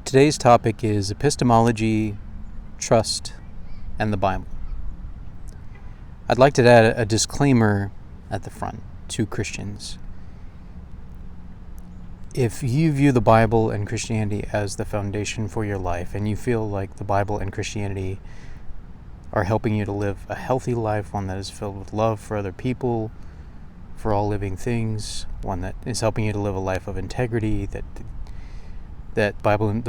Today's topic is epistemology, trust, and the Bible. I'd like to add a disclaimer at the front to Christians. If you view the Bible and Christianity as the foundation for your life, and you feel like the Bible and Christianity are helping you to live a healthy life, one that is filled with love for other people, for all living things, one that is helping you to live a life of integrity, that the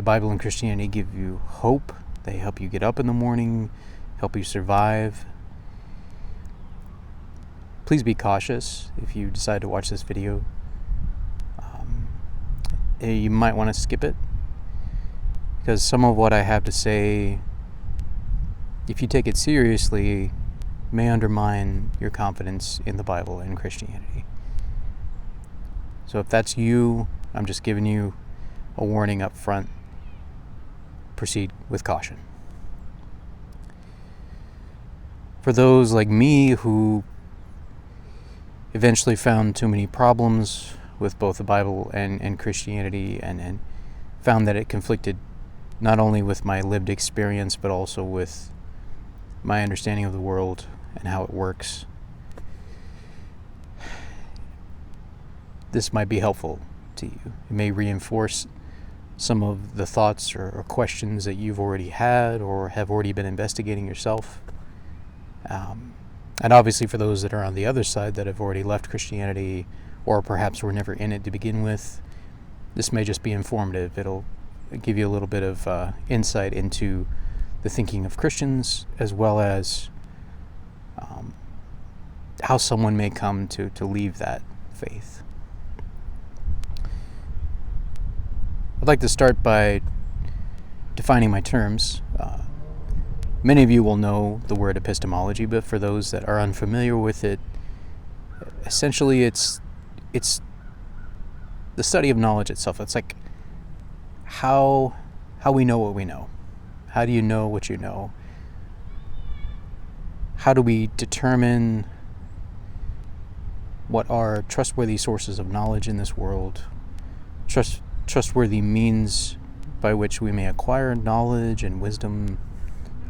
Bible and Christianity give you hope, they help you get up in the morning, help you survive. Please be cautious if you decide to watch this video. You might want to skip it, because some of what I have to say, if you take it seriously, may undermine your confidence in the Bible and Christianity. So if that's you, I'm just giving you a warning up front. Proceed with caution. For those like me who eventually found too many problems with both the Bible and Christianity, and found that it conflicted not only with my lived experience, but also with my understanding of the world and how it works, this might be helpful to you. It may reinforce some of the thoughts or questions that you've already had or have already been investigating yourself. And obviously for those that are on the other side that have already left Christianity, or perhaps were never in it to begin with, this may just be informative. It'll give you a little bit of insight into the thinking of Christians, as well as how someone may come to leave that faith. I'd like to start by defining my terms. Many of you will know the word epistemology, but for those that are unfamiliar with it, essentially it's the study of knowledge itself. It's like how we know what we know. How do you know what you know? How do we determine what are trustworthy sources of knowledge in this world? Trustworthy means by which we may acquire knowledge and wisdom,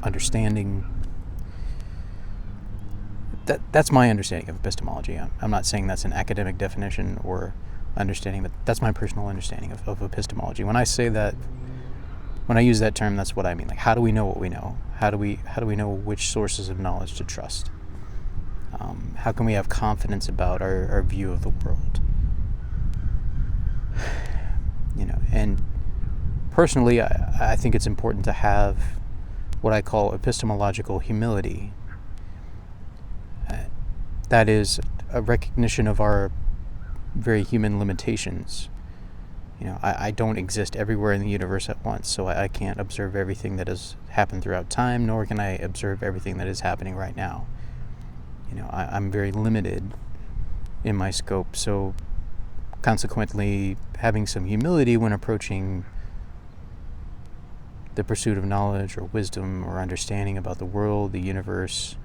understanding. That's my understanding of epistemology. I'm not saying that's an academic definition or understanding, but that's my personal understanding of epistemology. When I say that, when I use that term, that's what I mean. Like, how do we know what we know? How do we know which sources of knowledge to trust? How can we have confidence about our view of the world? And personally, I think it's important to have what I call epistemological humility. That is a recognition of our very human limitations. I don't exist everywhere in the universe at once, so I can't observe everything that has happened throughout time, nor can I observe everything that is happening right now. I'm very limited in my scope, so consequently, having some humility when approaching the pursuit of knowledge or wisdom or understanding about the world, the universe,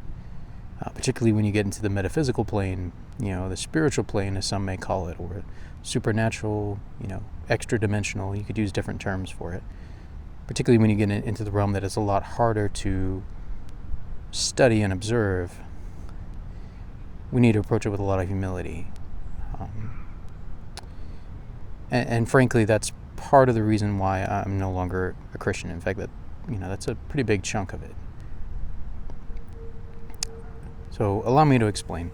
particularly when you get into the metaphysical plane, the spiritual plane, as some may call it, or supernatural, extra-dimensional. You could use different terms for it. Particularly when you get into the realm that is a lot harder to study and observe, we need to approach it with a lot of humility. And frankly, that's part of the reason why I'm no longer a Christian. In fact, that's a pretty big chunk of it. So allow me to explain.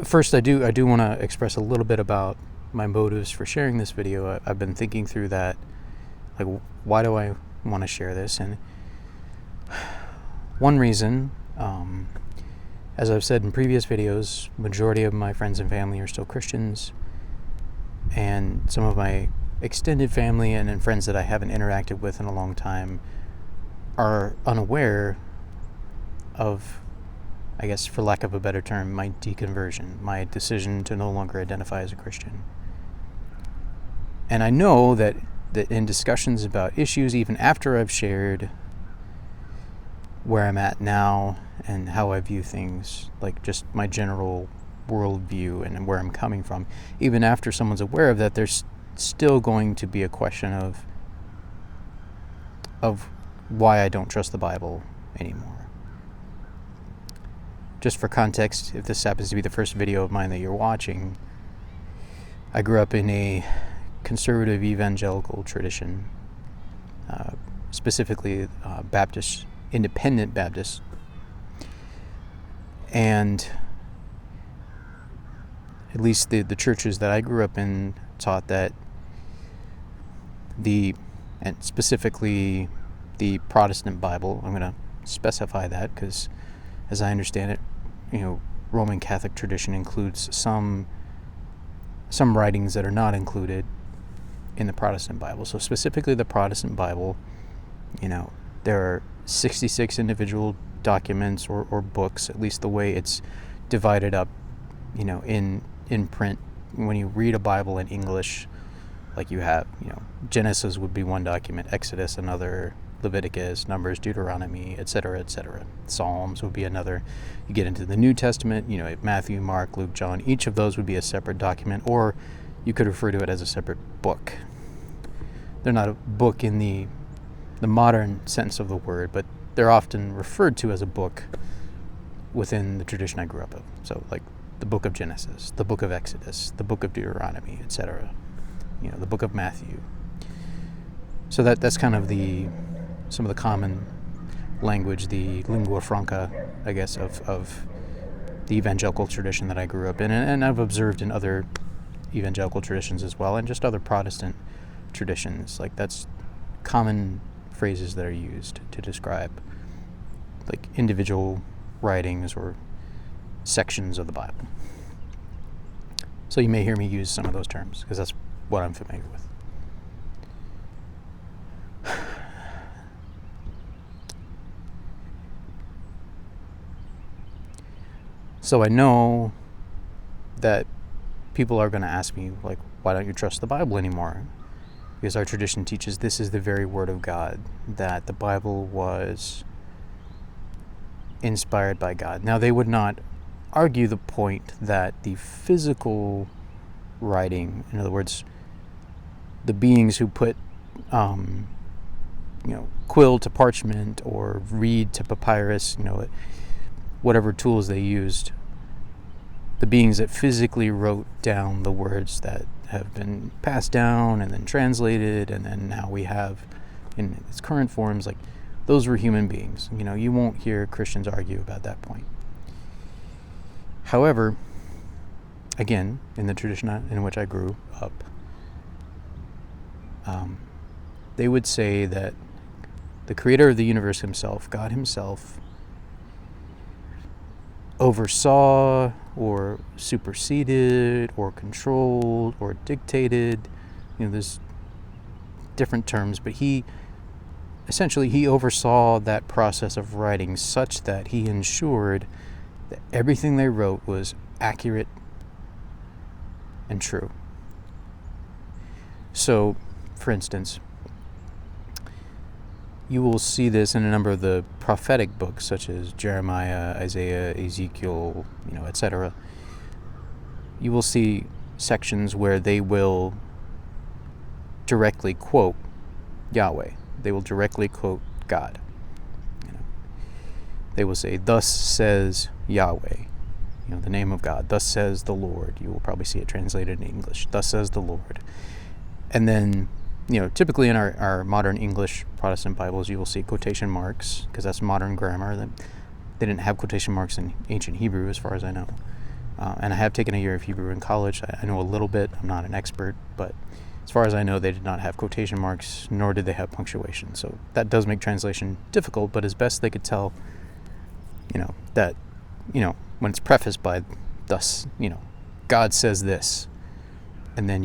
First, I do want to express a little bit about my motives for sharing this video. I've been thinking through that. Like, why do I want to share this? And one reason, as I've said in previous videos, majority of my friends and family are still Christians, and some of my extended family and friends that I haven't interacted with in a long time are unaware of, I guess for lack of a better term, my deconversion, my decision to no longer identify as a Christian. And I know that in discussions about issues, even after I've shared where I'm at now and how I view things, like just my general worldview and where I'm coming from, even after someone's aware of that, there's still going to be a question of why I don't trust the Bible anymore. Just for context, if this happens to be the first video of mine that you're watching, I grew up in a conservative evangelical tradition, specifically Baptist, independent Baptist, and at least the churches that I grew up in taught that and specifically the Protestant Bible, I'm going to specify that because as I understand it, Roman Catholic tradition includes some writings that are not included in the Protestant Bible. So specifically the Protestant Bible, there are 66 individual documents or books, at least the way it's divided up, in print. When you read a Bible in English, like you have, Genesis would be one document, Exodus another, Leviticus, Numbers, Deuteronomy, etc., etc. Psalms would be another. You get into the New Testament, Matthew, Mark, Luke, John. Each of those would be a separate document, or you could refer to it as a separate book. They're not a book in the modern sense of the word, but they're often referred to as a book within the tradition I grew up in. So, like the book of Genesis, the book of Exodus, the book of Deuteronomy, etc. The book of Matthew. So that's kind of some of the common language, the lingua franca, I guess, of the evangelical tradition that I grew up in, and I've observed in other evangelical traditions as well, and just other Protestant traditions. Like, that's common phrases that are used to describe like individual writings or sections of the Bible. So you may hear me use some of those terms because that's what I'm familiar with. So I know that people are going to ask me, like, why don't you trust the Bible anymore? Because our tradition teaches this is the very Word of God, that the Bible was inspired by God. Now, they would not argue the point that the physical writing, in other words, the beings who put quill to parchment or reed to papyrus, whatever tools they used, the beings that physically wrote down the words that have been passed down and then translated, and then now we have in its current forms, like, those were human beings. You won't hear Christians argue about that point. However, again, in the tradition in which I grew up, they would say that the creator of the universe himself, God himself, oversaw or superseded or controlled or dictated, there's different terms, but he oversaw that process of writing such that he ensured that everything they wrote was accurate and true. So, for instance, you will see this in a number of the prophetic books, such as Jeremiah, Isaiah, Ezekiel, etc. You will see sections where they will directly quote Yahweh. They will directly quote God. They will say, "Thus says Yahweh," the name of God. "Thus says the Lord." You will probably see it translated in English. "Thus says the Lord." And then, typically in our modern English Protestant Bibles, you will see quotation marks, because that's modern grammar. They didn't have quotation marks in ancient Hebrew, as far as I know. And I have taken a year of Hebrew in college. I know a little bit. I'm not an expert, but as far as I know, they did not have quotation marks, nor did they have punctuation. So that does make translation difficult, but as best they could tell, that, when it's prefaced by "thus," God says this, and then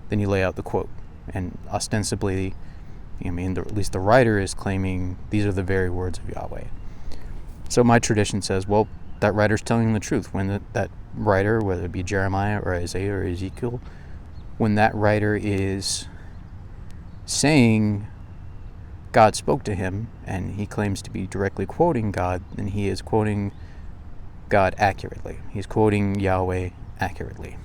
then you lay out the quote, and ostensibly, at least the writer is claiming these are the very words of Yahweh. So my tradition says, well, that writer's telling the truth. When that writer, whether it be Jeremiah or Isaiah or Ezekiel, when that writer is saying God spoke to him, and he claims to be directly quoting God, then he is quoting God accurately. He's quoting Yahweh accurately.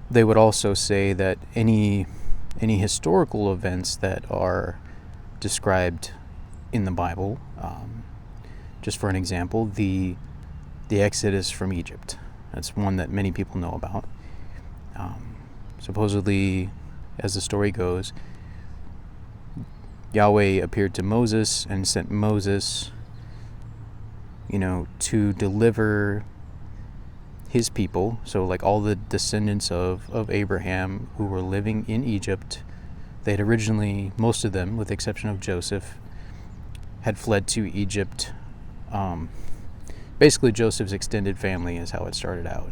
they would also say that any historical events that are described in the Bible, just for an example, the Exodus from Egypt. That's one that many people know about. Supposedly, as the story goes, Yahweh appeared to Moses and sent Moses, to deliver his people, so like all the descendants of Abraham who were living in Egypt. They had originally, most of them, with the exception of Joseph, had fled to Egypt. Basically, Joseph's extended family is how it started out.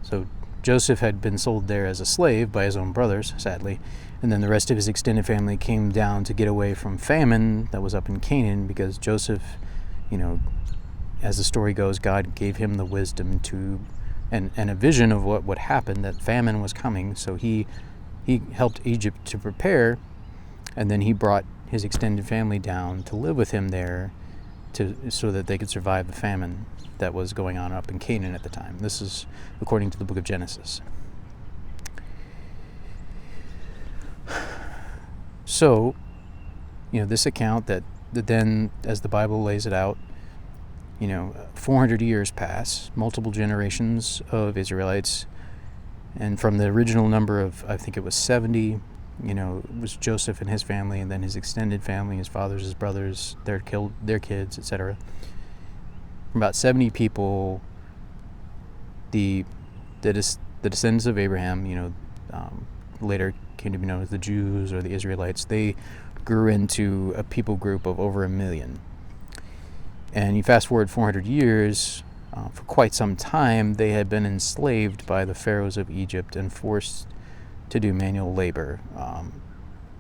So Joseph had been sold there as a slave by his own brothers, sadly, and then the rest of his extended family came down to get away from famine that was up in Canaan, because Joseph, as the story goes, God gave him the wisdom to and a vision of what would happen, that famine was coming. So he helped Egypt to prepare, and then he brought his extended family down to live with him there so that they could survive the famine that was going on up in Canaan at the time. This is according to the book of Genesis. So, this account that then, as the Bible lays it out, 400 years pass, multiple generations of Israelites, and from the original number of, I think it was 70, it was Joseph and his family, and then his extended family, his fathers, his brothers, their kids, etc. From about 70 people, the descendants of Abraham, later came to be known as the Jews or the Israelites, they grew into a people group of over 1 million. And you fast forward 400 years, for quite some time, they had been enslaved by the pharaohs of Egypt and forced to do manual labor.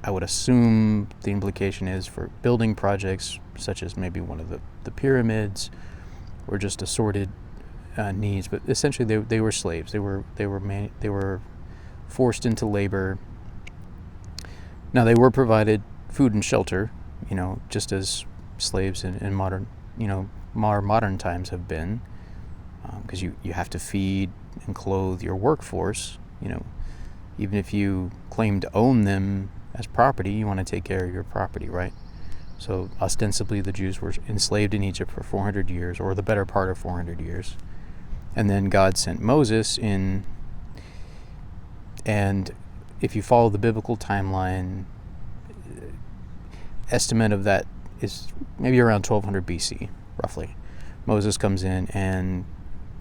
I would assume the implication is for building projects, such as maybe one of the pyramids, or just assorted needs. But essentially, they were slaves. They were forced into labor. Now, they were provided food and shelter, just as slaves in modern times have been, because you have to feed and clothe your workforce. Even if you claim to own them as property, you want to take care of your property, right? So ostensibly, the Jews were enslaved in Egypt for 400 years, or the better part of 400 years. And then God sent Moses in, and if you follow the biblical timeline, estimate of that is maybe around 1200 BC, roughly. Moses comes in, and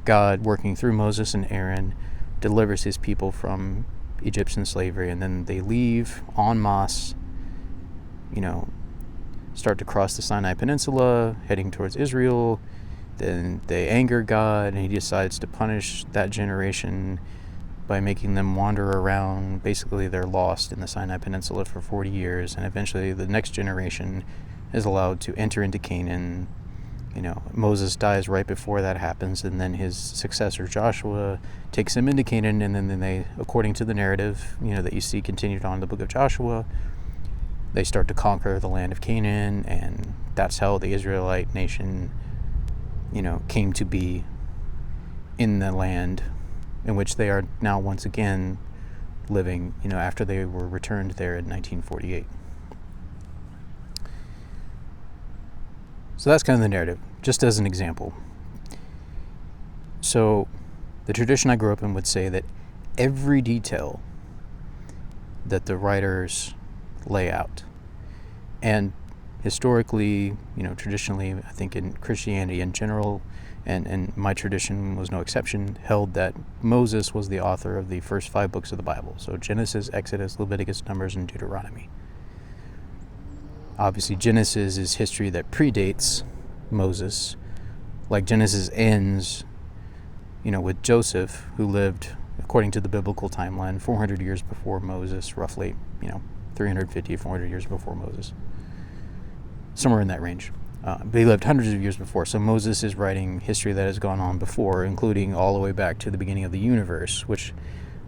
God, working through Moses and Aaron, delivers his people from Egyptian slavery, and then they leave en masse, start to cross the Sinai Peninsula, heading towards Israel. Then they anger God, and he decides to punish that generation by making them wander around. Basically, they're lost in the Sinai Peninsula for 40 years, and eventually the next generation is allowed to enter into Canaan. Moses dies right before that happens, and then his successor Joshua takes him into Canaan, and then they, according to the narrative, that you see continued on in the book of Joshua, they start to conquer the land of Canaan, and that's how the Israelite nation, came to be in the land in which they are now once again living, after they were returned there in 1948. So that's kind of the narrative, just as an example. So the tradition I grew up in would say that every detail that the writers lay out, and historically, traditionally, I think in Christianity in general, and my tradition was no exception, held that Moses was the author of the first 5 books of the Bible. So Genesis, Exodus, Leviticus, Numbers, and Deuteronomy. Obviously, Genesis is history that predates Moses. Like, Genesis ends, with Joseph, who lived, according to the biblical timeline, 400 years before Moses, roughly, 350, 400 years before Moses. Somewhere in that range. But he lived hundreds of years before, so Moses is writing history that has gone on before, including all the way back to the beginning of the universe, which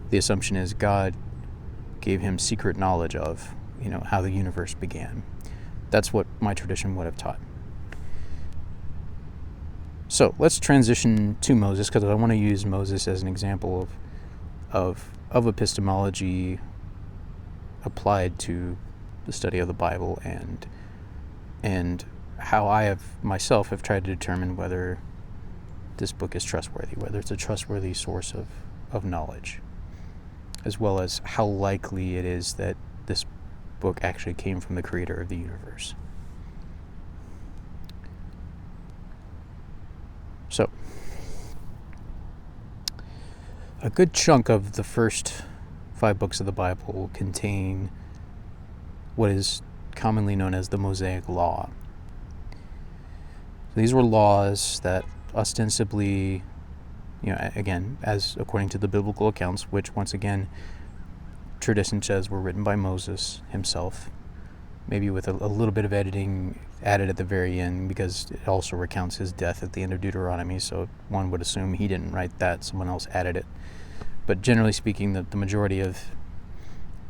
the assumption is God gave him secret knowledge of, how the universe began. That's what my tradition would have taught. So let's transition to Moses, because I want to use Moses as an example of epistemology applied to the study of the Bible, and how I myself have tried to determine whether this book is trustworthy, whether it's a trustworthy source of knowledge, as well as how likely it is that this book actually came from the creator of the universe. So, a good chunk of the first 5 books of the Bible contain what is commonly known as the Mosaic Law. These were laws that ostensibly, again, as according to the biblical accounts, which once again tradition says were written by Moses himself, maybe with a little bit of editing added at the very end, because it also recounts his death at the end of Deuteronomy, so one would assume he didn't write that, someone else added it. But generally speaking, the majority of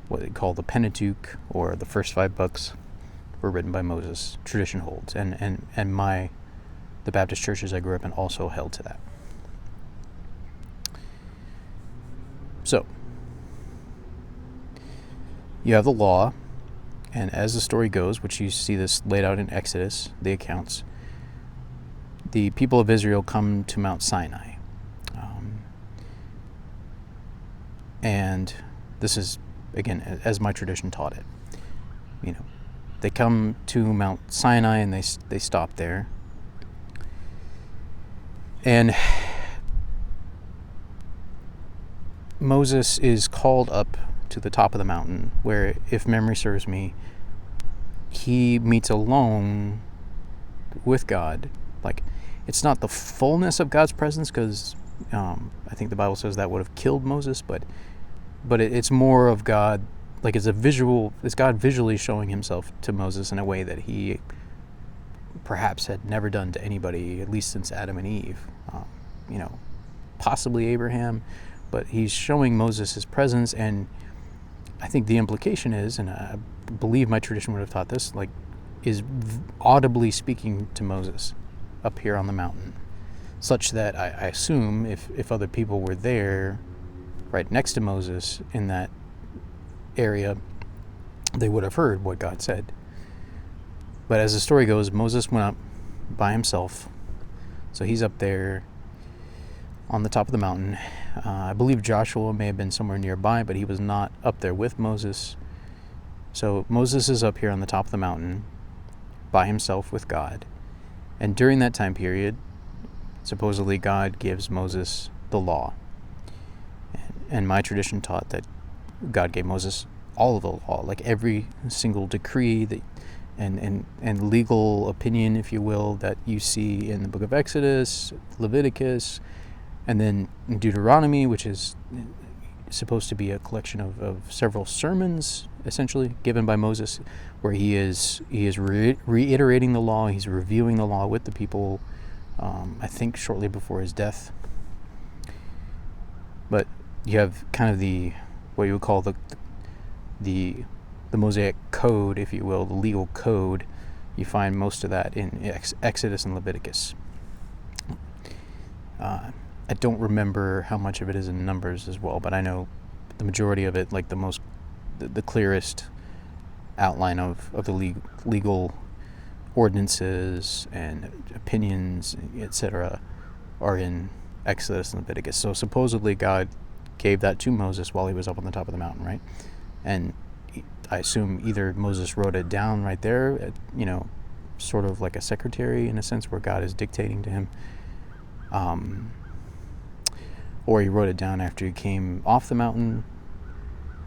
what they call the Pentateuch, or the first 5 books, were written by Moses, tradition holds, and the Baptist churches I grew up in also held to that. So, you have the law, and as the story goes, which you see this laid out in Exodus, the accounts, the people of Israel come to Mount Sinai. And this is, again, as my tradition taught it. They come to Mount Sinai and they stop there. And Moses is called up to the top of the mountain, where, if memory serves me, he meets alone with God. Like, it's not the fullness of God's presence, because I think the Bible says that would have killed Moses, but it's more of God, like it's God visually showing himself to Moses in a way that he perhaps had never done to anybody, at least since Adam and Eve, possibly Abraham, but he's showing Moses his presence. And I think the implication is, and I believe my tradition would have taught this, is audibly speaking to Moses up here on the mountain, such that I assume if other people were there right next to Moses in that area, they would have heard what God said. But as the story goes, Moses went up by himself, so he's up there on the top of the mountain. I believe Joshua may have been somewhere nearby, but he was not up there with Moses. So Moses is up here on the top of the mountain by himself with God. And during that time period, supposedly God gives Moses the law. And my tradition taught that God gave Moses all of the law, like every single decree that and legal opinion, if you will, that you see in the book of Exodus, Leviticus, and then Deuteronomy, which is supposed to be a collection of several sermons, essentially, given by Moses, where he is reiterating the law, he's reviewing the law with the people, I think shortly before his death. But you have kind of what you would call the Mosaic code, if you will, the legal code. You find most of that in Exodus and Leviticus. I don't remember how much of it is in Numbers as well, but I know the majority of it, like the clearest outline of the legal ordinances and opinions, etc., are in Exodus and Leviticus. So supposedly God gave that to Moses while he was up on the top of the mountain, right? And I assume either Moses wrote it down right there, sort of like a secretary in a sense, where God is dictating to him, or he wrote it down after he came off the mountain.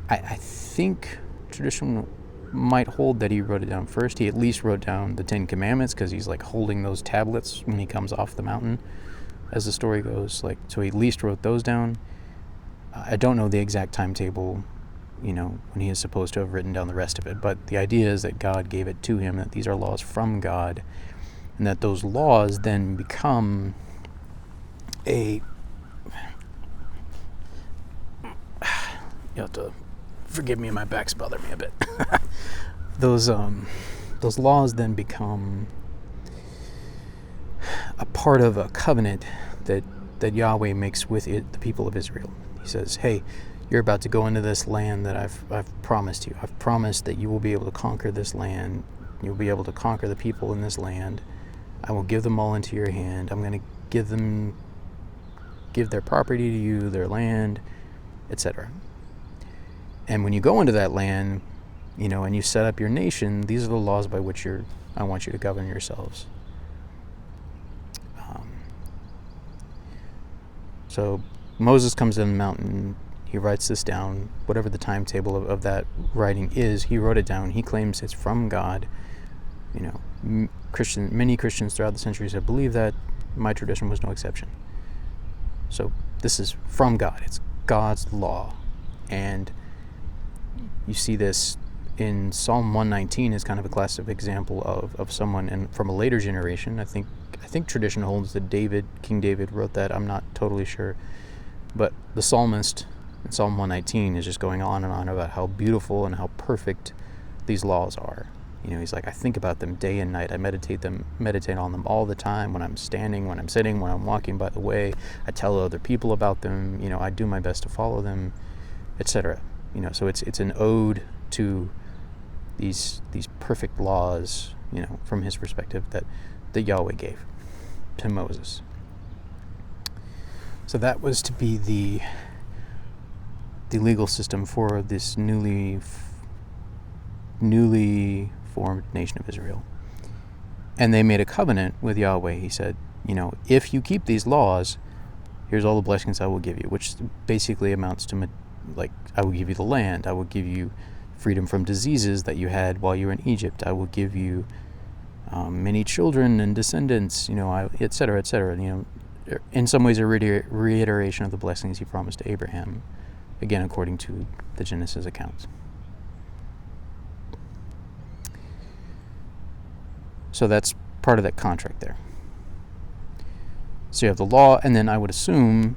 I think tradition might hold that he wrote it down first. He at least wrote down the 10 Commandments, because he's like holding those tablets when he comes off the mountain, as the story goes. So he at least wrote those down. I don't know the exact timetable, when he is supposed to have written down the rest of it, but the idea is that God gave it to him, that these are laws from God, and that those laws then become you have to forgive me, my back's bothering me a bit. Those laws then become a part of a covenant that Yahweh makes with the people of Israel. He says, hey, you're about to go into this land that I've promised you. I've promised that you will be able to conquer this land. You'll be able to conquer the people in this land. I will give them all into your hand. I'm going to give their property to you, their land, etc. And when you go into that land, and you set up your nation, these are the laws by which I want you to govern yourselves. So Moses comes down the mountain. He writes this down. Whatever the timetable of that writing is, he wrote it down. He claims it's from God. Many Christians throughout the centuries have believed that. My tradition was no exception. So this is from God. It's God's law. And you see this in Psalm 119 is kind of a classic example of someone and from a later generation. I think tradition holds that King David wrote that. I'm not totally sure. But the psalmist in Psalm 119 is just going on and on about how beautiful and how perfect these laws are. He's like, I think about them day and night. I meditate on them all the time, when I'm standing, when I'm sitting, when I'm walking by the way. I tell other people about them. I do my best to follow them, etc. So it's an ode to these perfect laws, from his perspective that Yahweh gave to Moses. So that was to be the legal system for this newly formed nation of Israel. And they made a covenant with Yahweh. He said, if you keep these laws, here's all the blessings I will give you, which basically amounts to, I will give you the land. I will give you freedom from diseases that you had while you were in Egypt. I will give you many children and descendants, et cetera, et cetera. In some ways a reiteration of the blessings he promised to Abraham, again, according to the Genesis accounts. So that's part of that contract there. So you have the law, and then I would assume,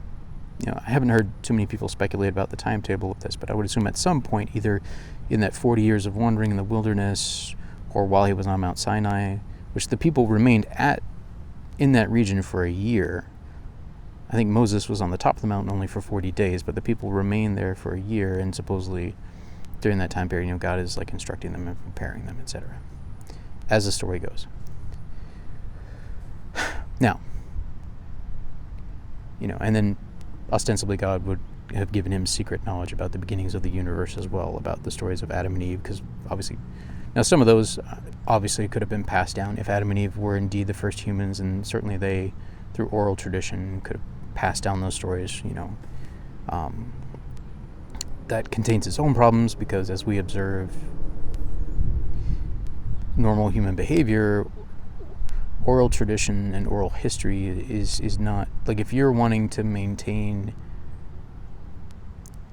I haven't heard too many people speculate about the timetable of this, but I would assume at some point, either in that 40 years of wandering in the wilderness, or while he was on Mount Sinai, which the people remained in that region for a year. I think Moses was on the top of the mountain only for 40 days, but the people remained there for a year, and supposedly during that time period, God is instructing them and preparing them, etc. As the story goes. Now, and then ostensibly God would have given him secret knowledge about the beginnings of the universe as well, about the stories of Adam and Eve, because obviously, now some of those obviously could have been passed down if Adam and Eve were indeed the first humans, and certainly they, through oral tradition, could have passed down those stories, that contains its own problems, because as we observe normal human behavior, oral tradition and oral history is not, if you're wanting to maintain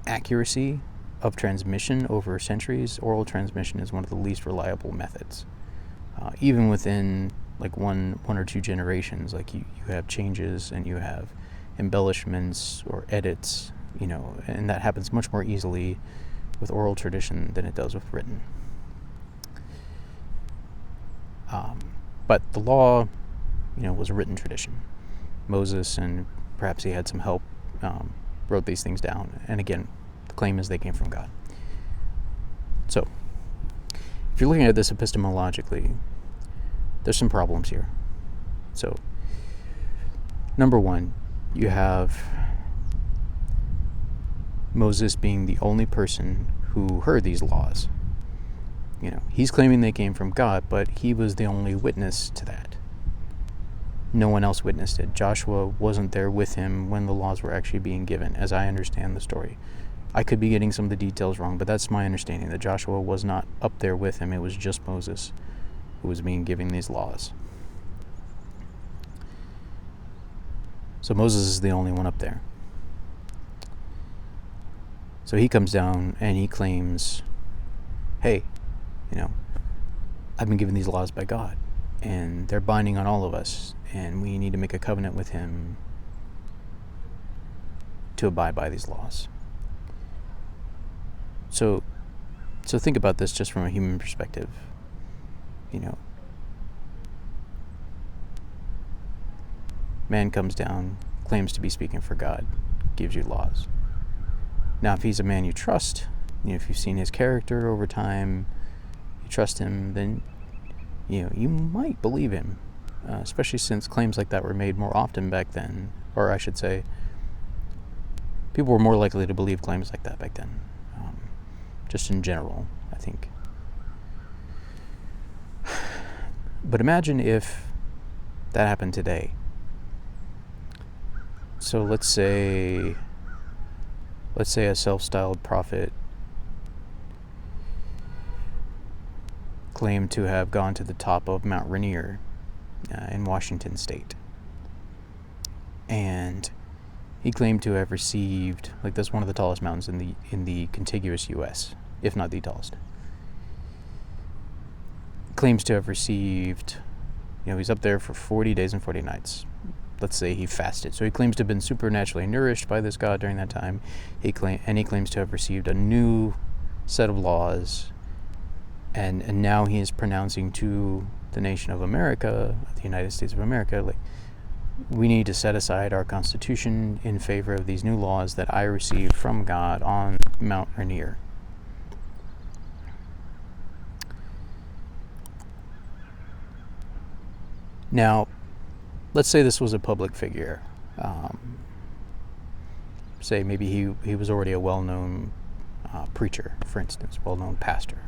accuracy of transmission over centuries, oral transmission is one of the least reliable methods. Even within one or two generations, you have changes and you have embellishments or edits, and that happens much more easily with oral tradition than it does with written. But the law, was a written tradition. Moses, and perhaps he had some help, wrote these things down. And again, the claim is they came from God. So, if you're looking at this epistemologically, there's some problems here. So, number one, you have Moses being the only person who heard these laws. He's claiming they came from God, but he was the only witness to that. No one else witnessed it. Joshua wasn't there with him when the laws were actually being given, as I understand the story. I could be getting some of the details wrong, but that's my understanding, that Joshua was not up there with him. It was just Moses who was being given these laws. So Moses is the only one up there. So he comes down and he claims, hey, I've been given these laws by God, and they're binding on all of us, and we need to make a covenant with him to abide by these laws. So think about this just from a human perspective. Man comes down, claims to be speaking for God, gives you laws. Now, if he's a man you trust, if you've seen his character over time, you trust him, then you might believe him, especially since claims like that were made more often back then, or I should say, people were more likely to believe claims like that back then, just in general, I think. But imagine if that happened today. So let's say a self-styled prophet claimed to have gone to the top of Mount Rainier in Washington State. And he claimed to have received, that's one of the tallest mountains in the contiguous U.S., if not the tallest. Claims to have received, he's up there for 40 days and 40 nights. Let's say he fasted. So he claims to have been supernaturally nourished by this God during that time. He claims to have received a new set of laws, and now he is pronouncing to the nation of America, the United States of America, we need to set aside our Constitution in favor of these new laws that I received from God on Mount Rainier. Now, let's say this was a public figure. Say maybe he was already a well-known preacher, for instance, well-known pastor.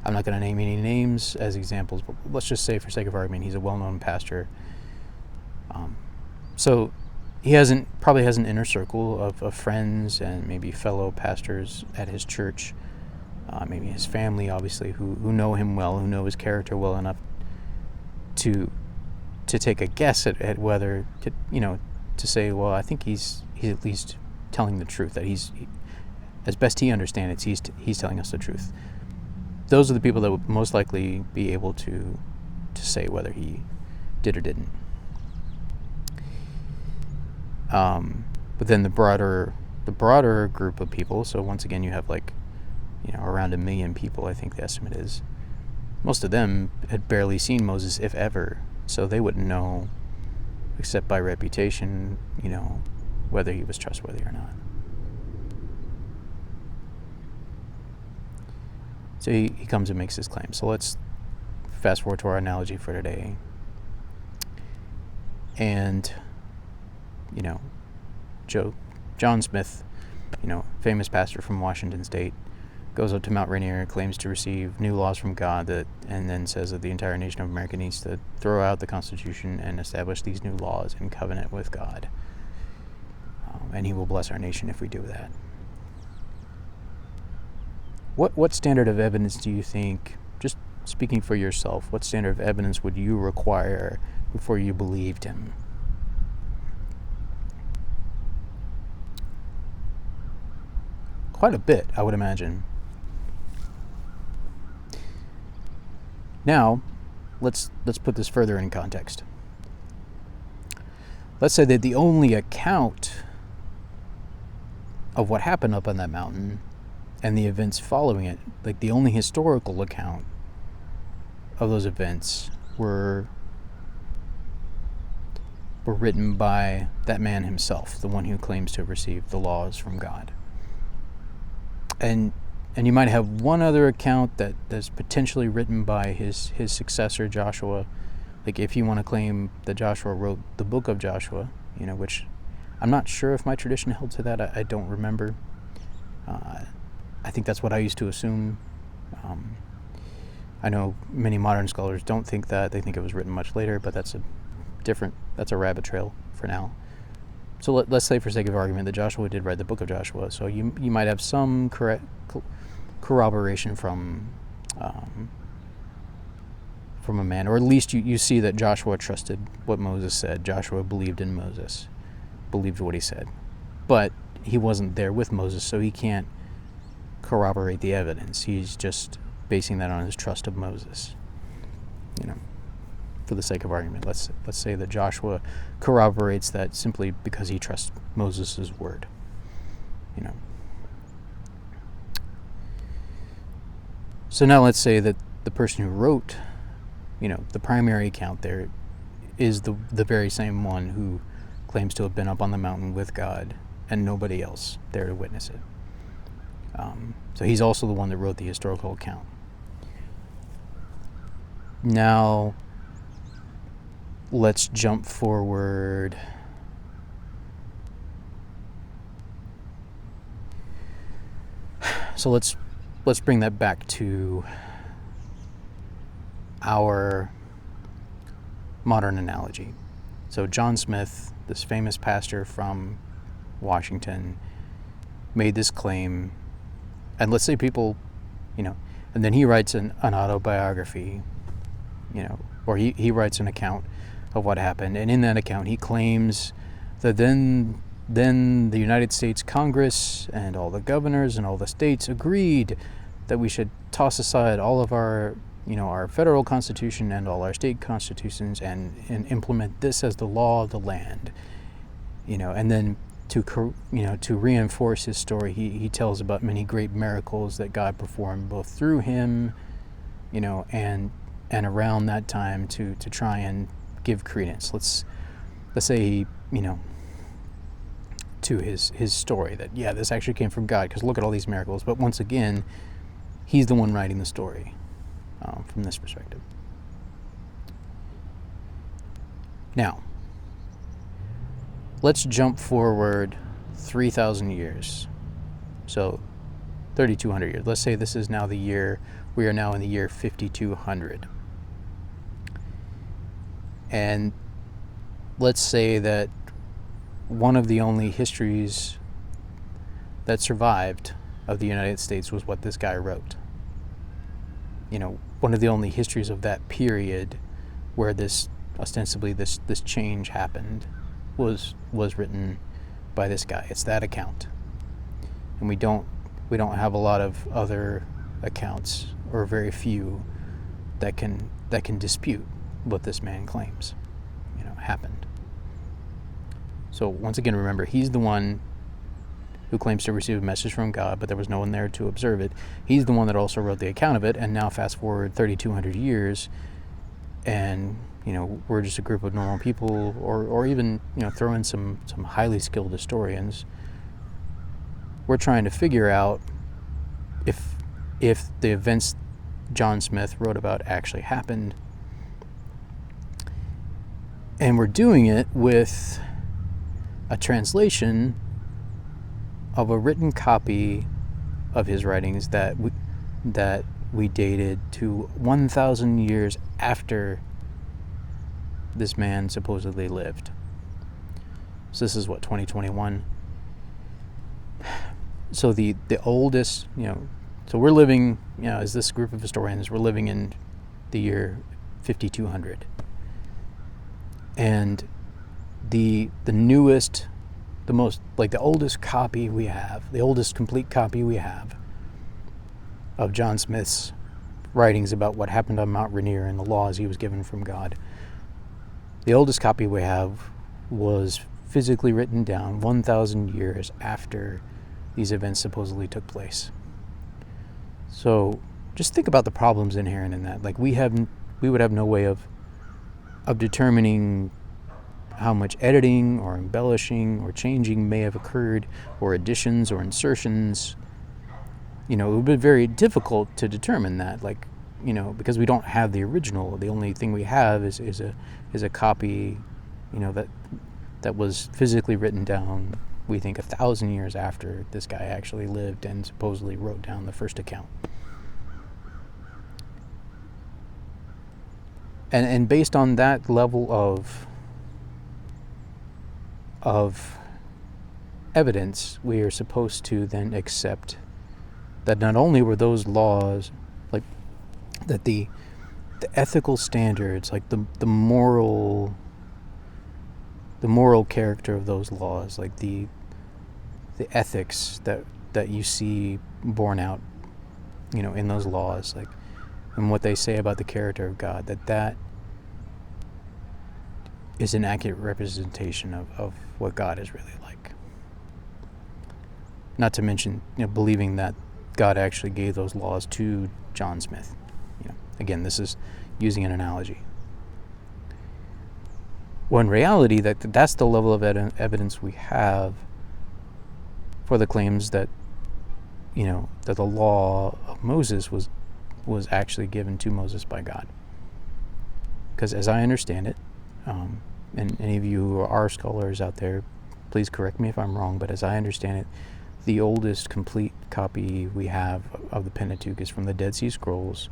I'm not going to name any names as examples, but let's just say, for sake of argument, he's a well-known pastor. So he probably has an inner circle of friends and maybe fellow pastors at his church, maybe his family, obviously, who know him well, who know his character well enough to take a guess at whether to say, well, I think he's at least telling the truth, that he's as best he understands it, he's telling us the truth. Those are the people that would most likely be able to say whether he did or didn't. But then the broader group of people, so once again you have around 1 million people, I think the estimate is. Most of them had barely seen Moses, if ever, so they wouldn't know, except by reputation, whether he was trustworthy or not. So he comes and makes his claim. So let's fast forward to our analogy for today. And, John Smith, famous pastor from Washington State, goes up to Mount Rainier, claims to receive new laws from God, and then says that the entire nation of America needs to throw out the Constitution and establish these new laws in covenant with God. And he will bless our nation if we do that. What standard of evidence do you think, just speaking for yourself, what standard of evidence would you require before you believed him? Quite a bit, I would imagine. Now, let's put this further in context. Let's say that the only account of what happened up on that mountain and the events following it, the only historical account of those events were written by that man himself, the one who claims to have received the laws from God. And you might have one other account that's potentially written by his successor, Joshua. If you want to claim that Joshua wrote the book of Joshua, which I'm not sure if my tradition held to that. I don't remember. I think that's what I used to assume. I know many modern scholars don't think that. They think it was written much later, but that's a rabbit trail for now. So let's say, for sake of argument, that Joshua did write the book of Joshua. So you might have some corroboration from a man, or at least you see that Joshua trusted what Moses said. Joshua believed in Moses, believed what he said. But he wasn't there with Moses, so he can't corroborate the evidence. He's just basing that on his trust of Moses. For the sake of argument, let's say that Joshua corroborates that simply because he trusts Moses' word. So now let's say that the person who wrote, the primary account there is the very same one who claims to have been up on the mountain with God and nobody else there to witness it. So he's also the one that wrote the historical account. Now, let's jump forward. So let's bring that back to our modern analogy. So John Smith, this famous pastor from Washington, made this claim, and let's say people, and then he writes an autobiography, or he writes an account of what happened, and in that account he claims that then the United States Congress and all the governors and all the states agreed that we should toss aside all of our federal constitution and all our state constitutions and implement this as the law of the land, and then to reinforce his story, he tells about many great miracles that God performed both through him, and around that time to try and give credence. Let's say to his story that this actually came from God, because look at all these miracles. But once again, he's the one writing the story from this perspective. Now, let's jump forward 3,000 years. So 3,200 years. Let's say this is now we are now in the year 5,200. And let's say that one of the only histories that survived of the United States was what this guy wrote. One of the only histories of that period where ostensibly this change happened was written by this guy. It's that account. And we don't have a lot of other accounts, or very few, that can dispute what this man claims happened. So once again, remember, he's the one who claims to receive a message from God, but there was no one there to observe it. He's the one that also wrote the account of it, and now fast forward 3,200 years, and we're just a group of normal people, or even throw in some highly skilled historians. We're trying to figure out if the events John Smith wrote about actually happened, and we're doing it with a translation of a written copy of his writings that we dated to 1,000 years after this man supposedly lived. So this is 2021. So the oldest, so we're living, as this group of historians, we're living in the year 5,200. And the newest, the most, the oldest copy we have, the oldest complete copy we have of John Smith's writings about what happened on Mount Rainier and the laws he was given from God, the oldest copy we have was physically written down 1,000 years after these events supposedly took place. So just think about the problems inherent in that. We would have no way of determining how much editing or embellishing or changing may have occurred, or additions or insertions. It would be very difficult to determine that, because we don't have the original. The only thing we have is a copy, that was physically written down, we think 1,000 years after this guy actually lived and supposedly wrote down the first account. And based on that level of evidence, we are supposed to then accept that not only were those laws, that the ethical standards, the moral character of those laws, the ethics that you see borne out, in those laws, and what they say about the character of God, that is an accurate representation of what God is really like. Not to mention, believing that God actually gave those laws to John Smith. Again, this is using an analogy. Well, in reality, that's the level of evidence we have for the claims that that the law of Moses was actually given to Moses by God. Because as I understand it, and any of you who are scholars out there, please correct me if I'm wrong, but as I understand it, the oldest complete copy we have of the Pentateuch is from the Dead Sea Scrolls,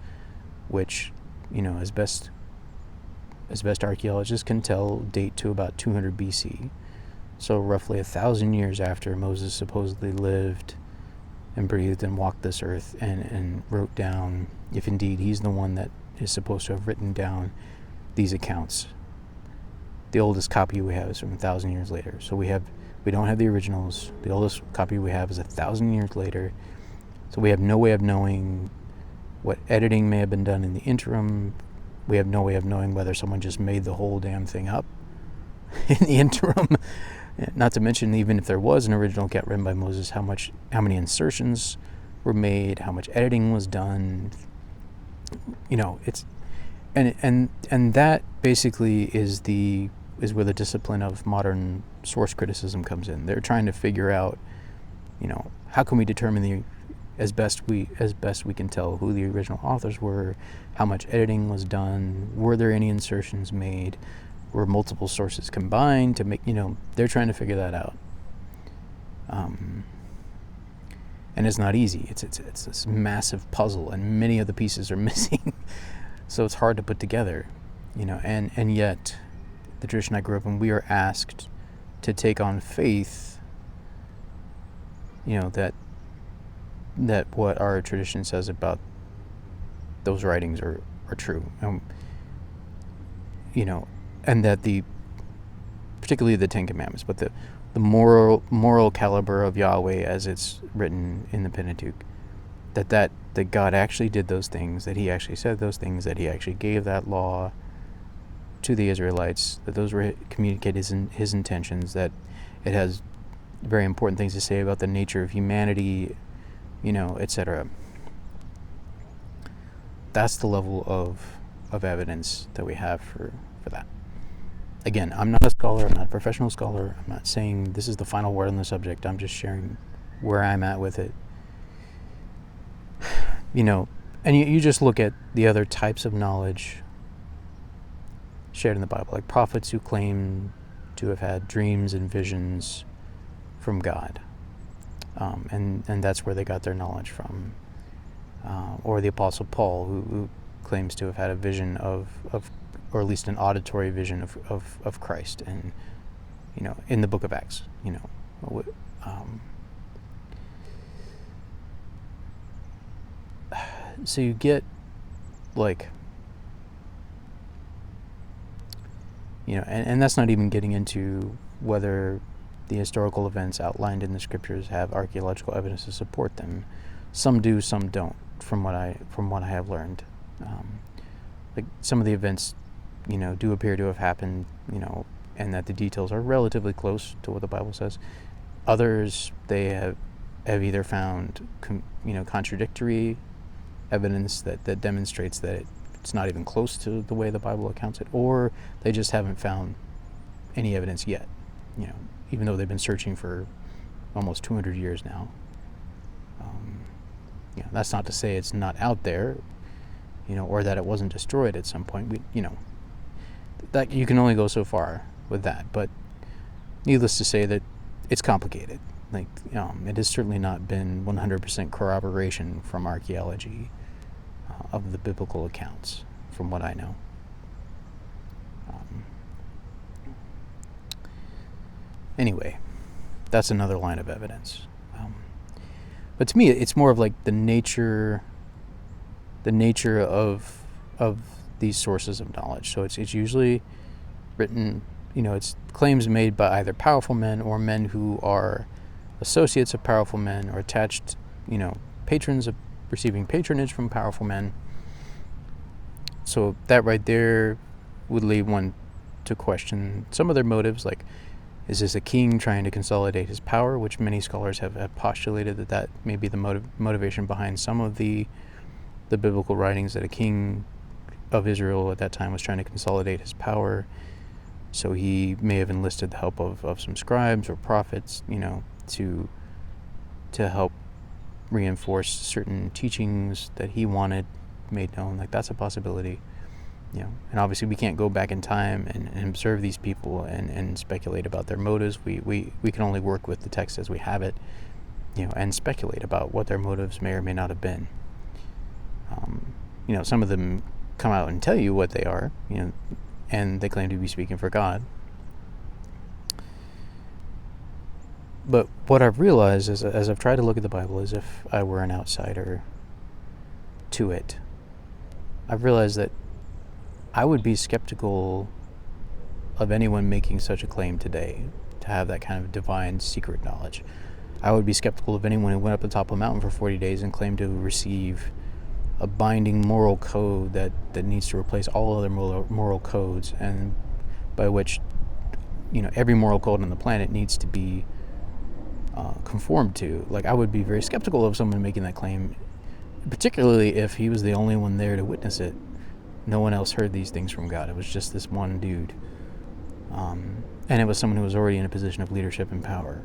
which, as best archaeologists can tell, date to about 200 BC. So roughly 1,000 years after Moses supposedly lived and breathed and walked this earth and wrote down, if indeed he's the one that is supposed to have written down these accounts. The oldest copy we have is from 1,000 years later. So we don't have the originals. The oldest copy we have is 1,000 years later. So we have no way of knowing what editing may have been done in the interim. We have no way of knowing whether someone just made the whole damn thing up in the interim. Not to mention, even if there was an original account written by Moses, how many insertions were made, how much editing was done. It's and that basically is where the discipline of modern source criticism comes in. They're trying to figure out, how can we determine as best we can tell who the original authors were, how much editing was done, were there any insertions made, were multiple sources combined to make, they're trying to figure that out. And it's not easy. It's this massive puzzle, and many of the pieces are missing. So it's hard to put together, and yet the tradition I grew up in, we are asked to take on faith, that what our tradition says about those writings are true. And that particularly the Ten Commandments, but the moral caliber of Yahweh as it's written in the Pentateuch, that God actually did those things, that he actually said those things, that he actually gave that law to the Israelites, that those were communicated his intentions, that it has very important things to say about the nature of humanity, etc. That's the level of evidence that we have for that. Again, I'm not a scholar, I'm not a professional scholar, I'm not saying this is the final word on the subject, I'm just sharing where I'm at with it. And you just look at the other types of knowledge shared in the Bible, like prophets who claim to have had dreams and visions from God. And that's where they got their knowledge from. Or the Apostle Paul, who claims to have had a vision of or at least an auditory vision of Christ, and in the book of Acts, so you get and that's not even getting into whether the historical events outlined in the scriptures have archaeological evidence to support them. Some do, some don't, from what I have learned. Some of the events do appear to have happened, and that the details are relatively close to what the Bible says. Others, they have either found contradictory evidence that demonstrates that it's not even close to the way the Bible accounts it, or they just haven't found any evidence yet, even though they've been searching for almost 200 years now. That's not to say it's not out there, or that it wasn't destroyed at some point. That you can only go so far with that, but needless to say that it's complicated. It has certainly not been 100% corroboration from archaeology of the biblical accounts, from what I know. Anyway, that's another line of evidence. But to me, it's more of the nature of these sources of knowledge. So it's usually written, it's claims made by either powerful men or men who are associates of powerful men, or attached, patrons of receiving patronage from powerful men. So that right there would lead one to question some of their motives, is this a king trying to consolidate his power, which many scholars have postulated that may be the motivation behind some of the biblical writings, that a king of Israel at that time was trying to consolidate his power. So he may have enlisted the help of some scribes or prophets, to help reinforce certain teachings that he wanted made known. Like, that's a possibility. And obviously we can't go back in time and observe these people and speculate about their motives. We can only work with the text as we have it, and speculate about what their motives may or may not have been. Some of them come out and tell you what they are, and they claim to be speaking for God. But what I've realized is, as I've tried to look at the Bible as if I were an outsider to it, I've realized that I would be skeptical of anyone making such a claim today, to have that kind of divine secret knowledge. I would be skeptical of anyone who went up the top of a mountain for 40 days and claimed to receive a binding moral code that needs to replace all other moral codes, and by which, every moral code on the planet needs to be conformed to. Like, I would be very skeptical of someone making that claim, particularly if he was the only one there to witness it. No one else heard these things from God. It was just this one dude. And it was someone who was already in a position of leadership and power,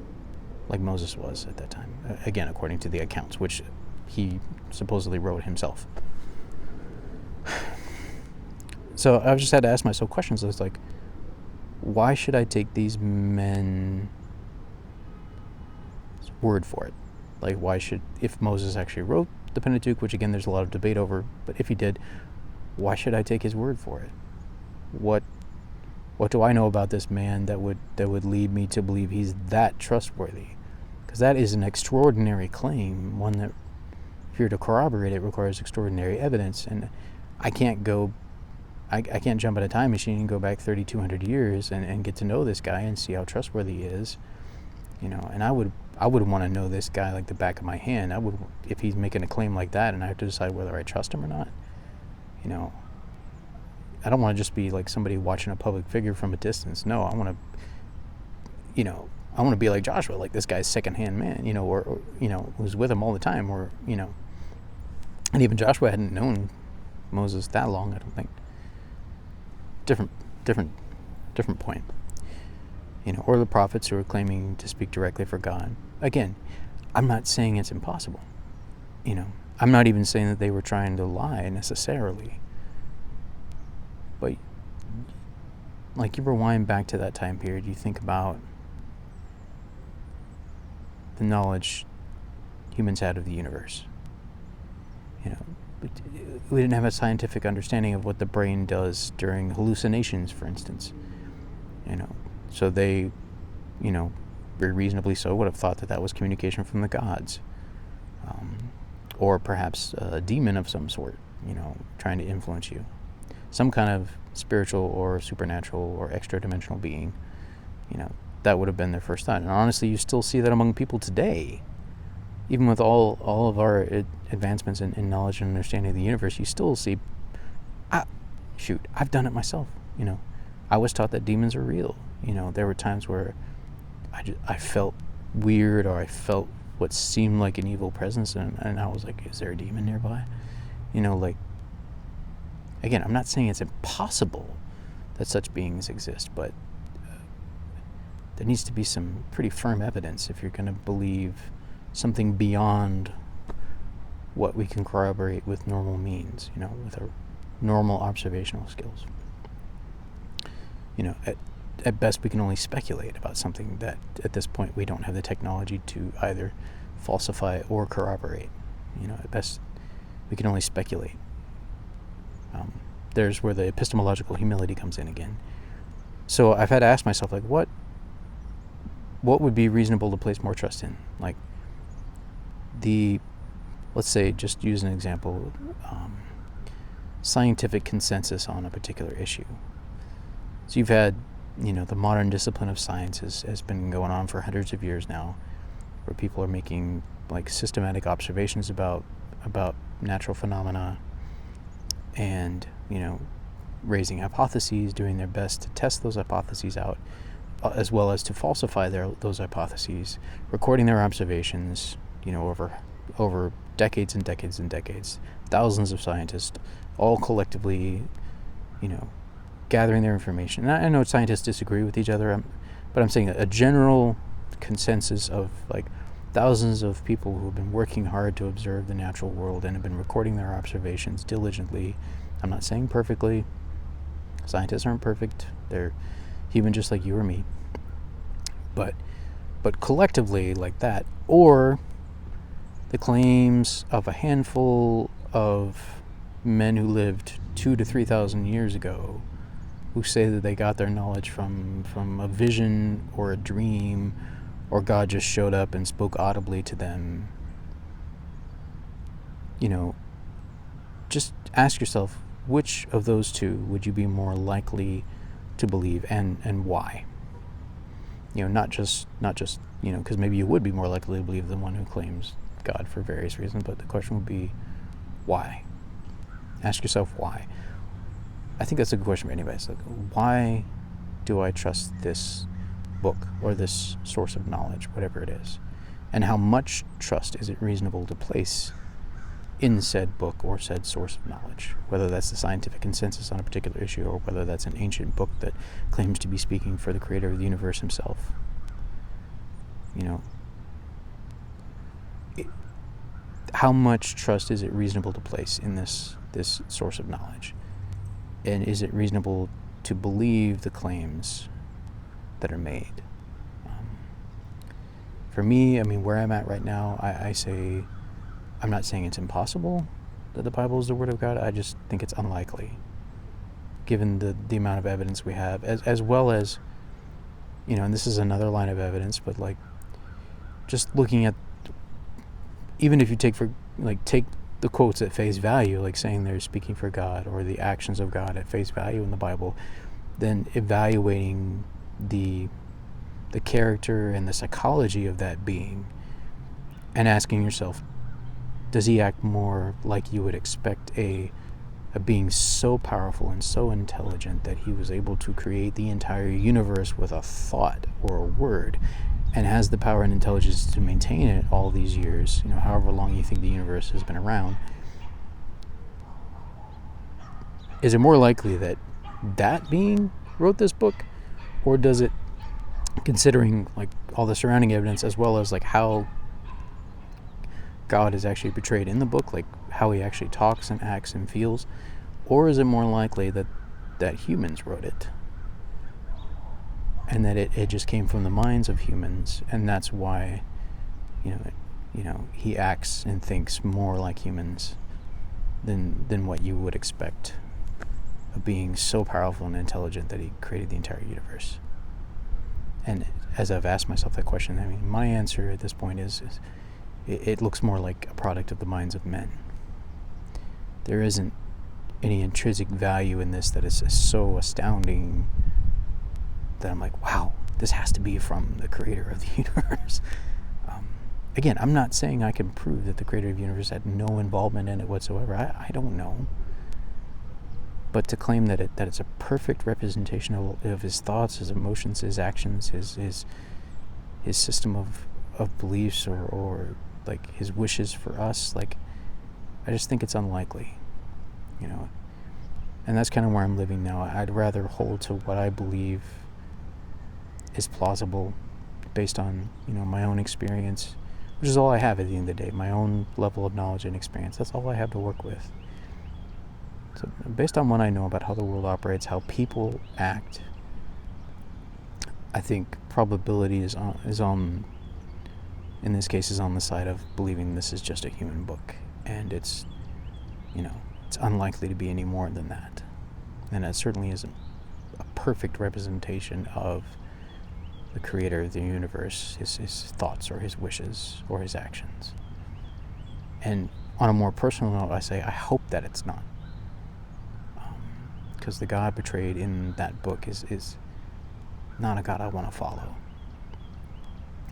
like Moses was at that time. Again, according to the accounts, which he supposedly wrote himself. So I've just had to ask myself questions. It's like, why should I take these men's word for it? Like, if Moses actually wrote the Pentateuch, which again there's a lot of debate over, but if he did, why should I take his word for it? What do I know about this man that would lead me to believe he's that trustworthy? Because that is an extraordinary claim, one that, if you're to corroborate it, requires extraordinary evidence. And I can't jump in a time machine and go back 3,200 years and get to know this guy and see how trustworthy he is. And I would want to know this guy like the back of my hand. If he's making a claim like that, and I have to decide whether I trust him or not. I don't want to just be like somebody watching a public figure from a distance. No, I want to be like Joshua, like this guy's secondhand man, or who's with him all the time, and even Joshua hadn't known Moses that long, I don't think. Different point. Or the prophets who are claiming to speak directly for God. Again, I'm not saying it's impossible. I'm not even saying that they were trying to lie necessarily. But, like, you rewind back to that time period, you think about the knowledge humans had of the universe. We didn't have a scientific understanding of what the brain does during hallucinations, for instance. So they, very reasonably so, would have thought that was communication from the gods. Or perhaps a demon of some sort, trying to influence you. Some kind of spiritual or supernatural or extra-dimensional being, that would have been their first thought. And honestly, you still see that among people today. Even with all of our advancements in knowledge and understanding of the universe, you still see, I've done it myself. I was taught that demons are real. There were times where I felt weird, or I felt what seemed like an evil presence, and I was like, is there a demon nearby? Again, I'm not saying it's impossible that such beings exist, but there needs to be some pretty firm evidence if you're going to believe something beyond what we can corroborate with normal means, with our normal observational skills. At best we can only speculate about something that at this point we don't have the technology to either falsify or corroborate. At best we can only speculate. There's where the epistemological humility comes in again. So I've had to ask myself, like, what would be reasonable to place more trust in? Like, let's say, just use an example, scientific consensus on a particular issue. So you've had, the modern discipline of science has been going on for hundreds of years now, where people are making like systematic observations about natural phenomena, and raising hypotheses, doing their best to test those hypotheses out, as well as to falsify those hypotheses, recording their observations, over decades and decades and decades, thousands of scientists, all collectively, gathering their information. And I know scientists disagree with each other, but I'm saying a general consensus of, like, thousands of people who have been working hard to observe the natural world and have been recording their observations diligently. I'm not saying perfectly. Scientists aren't perfect. They're human just like you or me. But collectively like that, or the claims of a handful of men who lived 2,000 to 3,000 years ago, who say that they got their knowledge from a vision or a dream, or God just showed up and spoke audibly to them. Just ask yourself, which of those two would you be more likely to believe, and why? Not just because maybe you would be more likely to believe the one who claims God for various reasons, but the question would be, why? Ask yourself why. I think that's a good question for anybody. It's like, why do I trust this book or this source of knowledge, whatever it is? And how much trust is it reasonable to place in said book or said source of knowledge? Whether that's the scientific consensus on a particular issue, or whether that's an ancient book that claims to be speaking for the creator of the universe himself. How much trust is it reasonable to place in this source of knowledge? And is it reasonable to believe the claims that are made? For me, where I'm at right now, I say, I'm not saying it's impossible that the Bible is the Word of God. I just think it's unlikely, given the amount of evidence we have, as well as, and this is another line of evidence, but just looking at, even if you take the quotes at face value, like saying they're speaking for God, or the actions of God at face value in the Bible, then evaluating the character and the psychology of that being, and asking yourself, does he act more like you would expect a being so powerful and so intelligent that he was able to create the entire universe with a thought or a word, and has the power and intelligence to maintain it all these years, however long you think the universe has been around? Is it more likely that being wrote this book, or does it, considering all the surrounding evidence, as well as how God is actually portrayed in the book, how he actually talks and acts and feels, or is it more likely that humans wrote it, and that it just came from the minds of humans, and that's why he acts and thinks more like humans than what you would expect of being so powerful and intelligent that he created the entire universe? And as I've asked myself that question, my answer at this point is it looks more like a product of the minds of men. There isn't any intrinsic value in this that is so astounding that I'm like, wow, this has to be from the creator of the universe. Again, I'm not saying I can prove that the creator of the universe had no involvement in it whatsoever. I don't know. But to claim that it's a perfect representation of his thoughts, his emotions, his actions, his system of beliefs, or his wishes for us, I just think it's unlikely, And that's kind of where I'm living now. I'd rather hold to what I believe is plausible, based on my own experience, which is all I have at the end of the day. My own level of knowledge and experience. That's all I have to work with. So based on what I know about how the world operates, how people act, I think probability is on in this case is on the side of believing this is just a human book, and it's it's unlikely to be any more than that. And it certainly isn't a perfect representation of the creator of the universe, his thoughts or his wishes or his actions. And on a more personal note, I say I hope that it's not, because the God portrayed in that book is not a God I want to follow.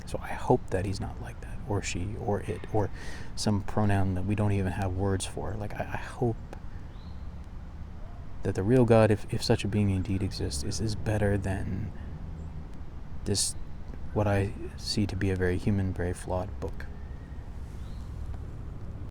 So I hope that he's not like that, or she, or it, or some pronoun that we don't even have words for. I hope that the real God, if such a being indeed exists, is better than this, what I see to be a very human, very flawed book.